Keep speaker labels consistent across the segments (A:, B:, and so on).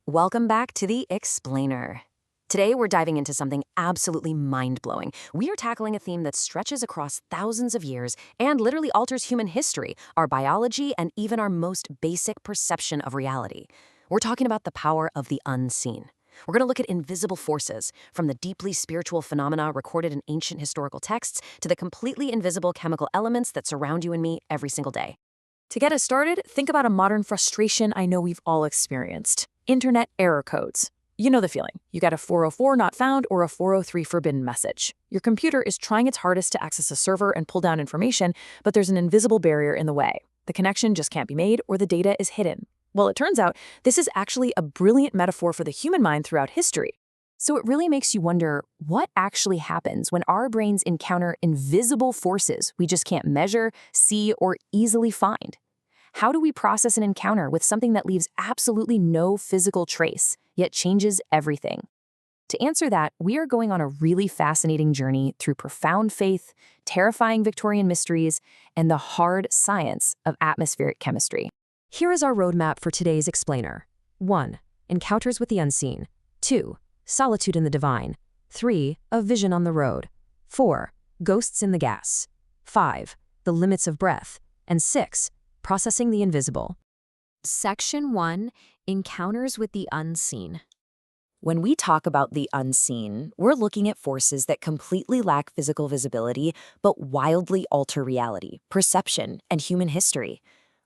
A: Welcome back to The Explainer. Today, we're diving into something absolutely mind-blowing. We are tackling a theme that stretches across thousands of years and literally alters human history, our biology, and even our most basic perception of reality. We're talking about the power of the unseen. We're going to look at invisible forces, from the deeply spiritual phenomena recorded in ancient historical texts to the completely invisible chemical elements that surround you and me every single day.
B: To get us started, think about a modern frustration I know we've all experienced. Internet error codes. You know the feeling. You got a 404 not found or a 403 forbidden message. Your computer is trying its hardest to access a server and pull down information, but there's an invisible barrier in the way. The connection just can't be made or the data is hidden. Well, it turns out this is actually a brilliant metaphor for the human mind throughout history.
C: So it really makes you wonder what actually happens when our brains encounter invisible forces we just can't measure, see, or easily find. How do we process an encounter with something that leaves absolutely no physical trace, yet changes everything? To answer that, we are going on a really fascinating journey through profound faith, terrifying Victorian mysteries, and the hard science of atmospheric chemistry.
D: Here is our roadmap for today's explainer. 1. Encounters with the unseen. 2. Solitude in the divine. 3. A vision on the road. 4. Ghosts in the gas. 5. The limits of breath. And 6. Processing the invisible.
E: Section 1. Encounters with the unseen.
A: When we talk about the unseen, we're looking at forces that completely lack physical visibility but wildly alter reality, perception, and human history.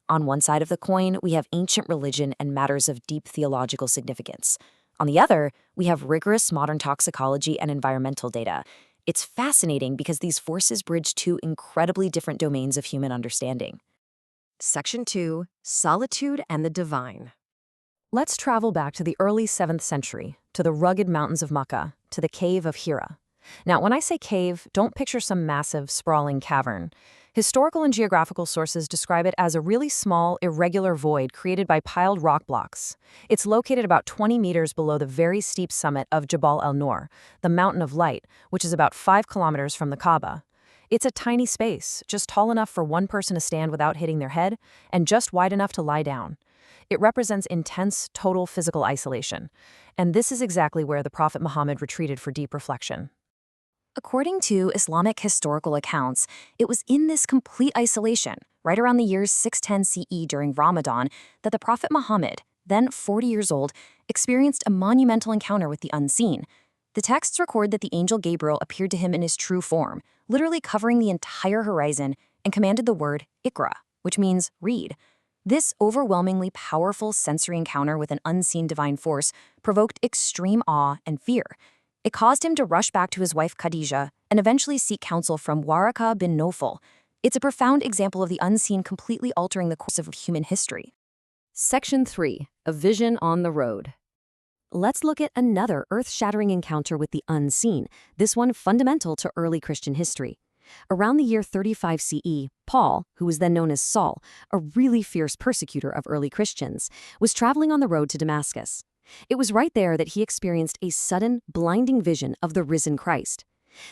A: On one side of the coin, we have ancient religion and matters of deep theological significance. On the other, we have rigorous modern toxicology and environmental data. It's fascinating because these forces bridge two incredibly different domains of human understanding.
D: Section 2. Solitude and the divine.
C: Let's travel back to the early 7th century, to the rugged mountains of Makkah, to the cave of Hira. Now, when I say cave, don't picture some massive, sprawling cavern. Historical and geographical sources describe it as a really small, irregular void created by piled rock blocks. It's located about 20 meters below the very steep summit of Jabal el-Nur, the Mountain of Light, which is about 5 kilometers from the Kaaba. It's a tiny space, just tall enough for one person to stand without hitting their head, and just wide enough to lie down. It represents intense, total physical isolation. And this is exactly where the Prophet Muhammad retreated for deep reflection. According to Islamic historical accounts, it was in this complete isolation, right around the year 610 CE during Ramadan, that the Prophet Muhammad, then 40 years old, experienced a monumental encounter with the unseen. The texts record that the angel Gabriel appeared to him in his true form, literally covering the entire horizon, and commanded the word Iqra, which means read. This overwhelmingly powerful sensory encounter with an unseen divine force provoked extreme awe and fear. It caused him to rush back to his wife Khadijah and eventually seek counsel from Waraka bin Nawfal. It's a profound example of the unseen completely altering the course of human history.
D: Section 3. A vision on the road. Let's look at another earth-shattering encounter with the unseen, this one fundamental to early Christian history. Around the year 35 CE, Paul, who was then known as Saul, a really fierce persecutor of early Christians, was traveling on the road to Damascus. It was right there that he experienced a sudden, blinding vision of the risen Christ.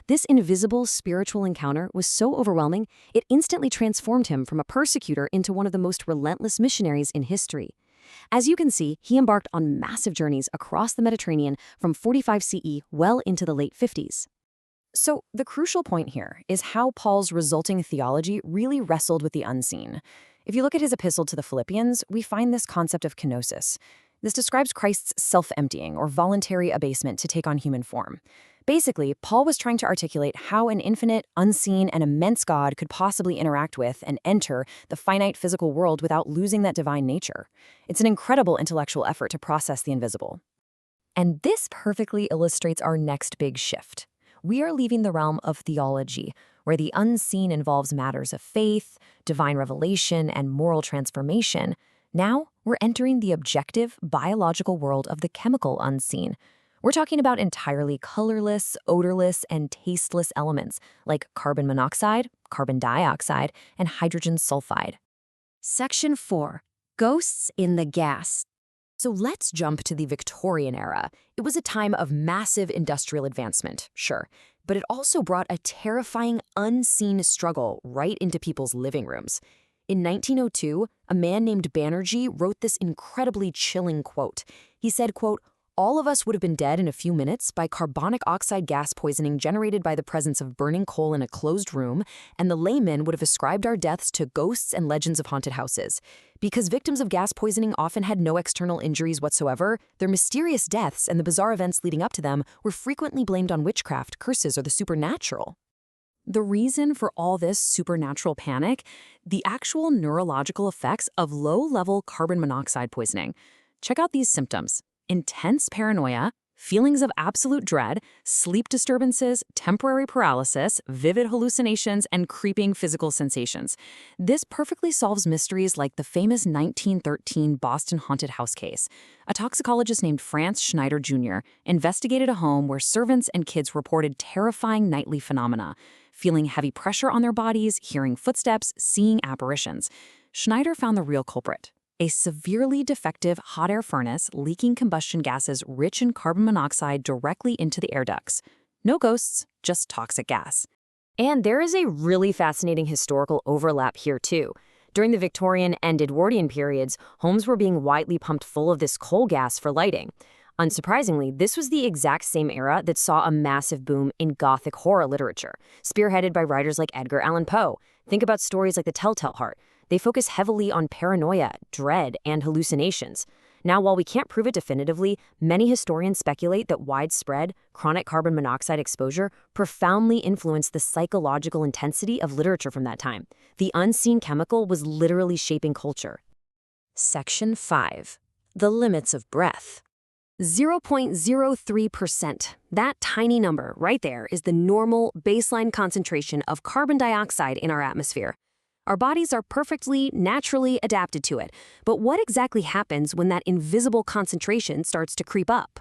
D: This invisible spiritual encounter was so overwhelming, it instantly transformed him from a persecutor into one of the most relentless missionaries in history. As you can see, he embarked on massive journeys across the Mediterranean from 45 CE well into the late 50s.
C: So the crucial point here is how Paul's resulting theology really wrestled with the unseen. If you look at his epistle to the Philippians, we find this concept of kenosis. This describes Christ's self-emptying or voluntary abasement to take on human form. Basically, Paul was trying to articulate how an infinite, unseen, and immense God could possibly interact with and enter the finite physical world without losing that divine nature. It's an incredible intellectual effort to process the invisible. And this perfectly illustrates our next big shift. We are leaving the realm of theology, where the unseen involves matters of faith, divine revelation, and moral transformation. Now, we're entering the objective, biological world of the chemical unseen. We're talking about entirely colorless, odorless, and tasteless elements like carbon monoxide, carbon dioxide, and hydrogen sulfide.
D: Section 4. Ghosts in the gas.
C: So let's jump to the Victorian era. It was a time of massive industrial advancement, sure, but it also brought a terrifying, unseen struggle right into people's living rooms. In 1902, a man named Banerjee wrote this incredibly chilling quote. He said, quote, "All of us would have been dead in a few minutes by carbonic oxide gas poisoning generated by the presence of burning coal in a closed room, and the laymen would have ascribed our deaths to ghosts and legends of haunted houses. Because victims of gas poisoning often had no external injuries whatsoever, their mysterious deaths and the bizarre events leading up to them were frequently blamed on witchcraft, curses, or the supernatural." The reason for all this supernatural panic? The actual neurological effects of low-level carbon monoxide poisoning. Check out these symptoms: intense paranoia, feelings of absolute dread, sleep disturbances, temporary paralysis, vivid hallucinations, and creeping physical sensations. This perfectly solves mysteries like the famous 1913 Boston haunted house case. A toxicologist named Franz Schneider Jr. investigated a home where servants and kids reported terrifying nightly phenomena, feeling heavy pressure on their bodies, hearing footsteps, seeing apparitions. Schneider found the real culprit: a severely defective hot air furnace leaking combustion gases rich in carbon monoxide directly into the air ducts. No ghosts, just toxic gas.
D: And there is a really fascinating historical overlap here, too. During the Victorian and Edwardian periods, homes were being widely pumped full of this coal gas for lighting. Unsurprisingly, this was the exact same era that saw a massive boom in Gothic horror literature, spearheaded by writers like Edgar Allan Poe. Think about stories like The Telltale Heart. They focus heavily on paranoia, dread, and hallucinations. Now, while we can't prove it definitively, many historians speculate that widespread, chronic carbon monoxide exposure profoundly influenced the psychological intensity of literature from that time. The unseen chemical was literally shaping culture.
A: Section 5. The limits of breath.
D: 0.03%. That tiny number right there is the normal baseline concentration of carbon dioxide in our atmosphere. Our bodies are perfectly, naturally adapted to it. But what exactly happens when that invisible concentration starts to creep up?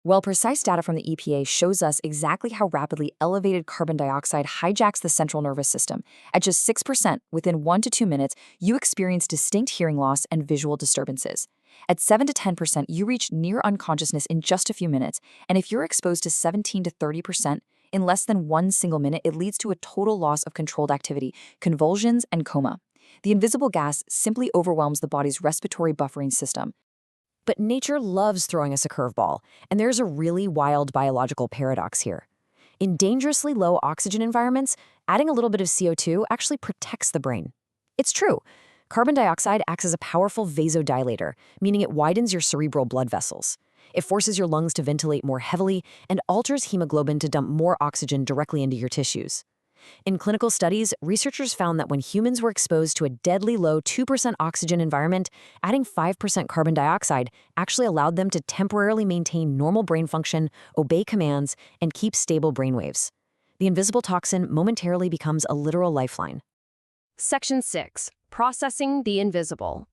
C: Well, precise data from the EPA shows us exactly how rapidly elevated carbon dioxide hijacks the central nervous system. At just 6%, within 1 to 2 minutes, you experience distinct hearing loss and visual disturbances. At 7 to 10%, you reach near unconsciousness in just a few minutes. And if you're exposed to 17 to 30%, in less than 1 single minute, it leads to a total loss of controlled activity, convulsions, and coma. The invisible gas simply overwhelms the body's respiratory buffering system.
A: But nature loves throwing us a curveball, and there's a really wild biological paradox here. In dangerously low oxygen environments, adding a little bit of CO2 actually protects the brain. It's true. Carbon dioxide acts as a powerful vasodilator, meaning it widens your cerebral blood vessels. It forces your lungs to ventilate more heavily and alters hemoglobin to dump more oxygen directly into your tissues. In clinical studies, researchers found that when humans were exposed to a deadly low 2% oxygen environment, adding 5% carbon dioxide actually allowed them to temporarily maintain normal brain function, obey commands, and keep stable brainwaves. The invisible toxin momentarily becomes a literal lifeline.
D: Section 6. Processing the invisible.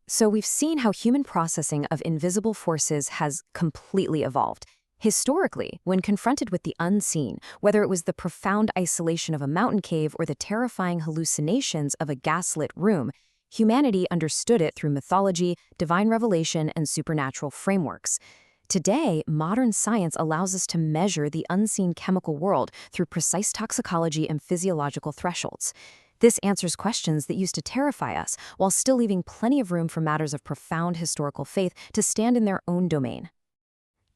A: So we've seen how human processing of invisible forces has completely evolved. Historically, when confronted with the unseen, whether it was the profound isolation of a mountain cave or the terrifying hallucinations of a gaslit room, humanity understood it through mythology, divine revelation, and supernatural frameworks. Today, modern science allows us to measure the unseen chemical world through precise toxicology and physiological thresholds. This answers questions that used to terrify us, while still leaving plenty of room for matters of profound historical faith to stand in their own domain.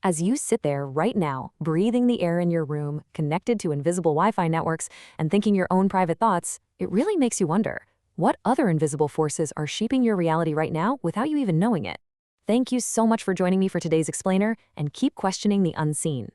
A: As you sit there right now, breathing the air in your room, connected to invisible Wi-Fi networks, and thinking your own private thoughts, it really makes you wonder, what other invisible forces are shaping your reality right now without you even knowing it? Thank you so much for joining me for today's Explainer, and keep questioning the unseen.